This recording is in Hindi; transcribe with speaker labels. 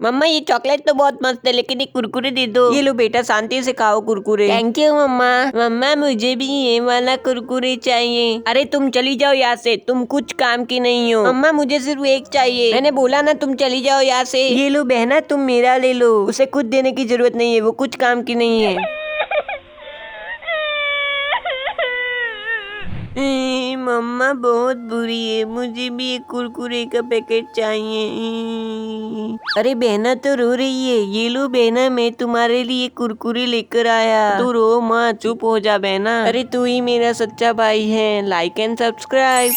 Speaker 1: मम्मा ये चॉकलेट तो बहुत मस्त है, लेकिन एक कुरकुरे दे दो। ये लो बेटा, शांति से खाओ कुरकुरे। थैंक यू मम्मा। मम्मा मुझे भी ये वाला कुरकुरे चाहिए। अरे तुम चली जाओ यहाँ से, तुम कुछ काम की नहीं हो। मम्मा मुझे सिर्फ एक चाहिए। मैंने बोला ना तुम चली जाओ यहाँ से। ये लो बहना, तुम मेरा ले लो, उसे कुछ देने की जरूरत नहीं है, वो कुछ काम की नहीं है। मम्मा बहुत बुरी है, मुझे भी एक कुरकुरे का पैकेट चाहिए। अरे बहना तो रो रही है। ये लो बहना, मैं तुम्हारे लिए कुरकुरे लेकर आया। तू रो मत, चुप हो जा बहना। अरे तू ही मेरा सच्चा भाई है। Like and subscribe.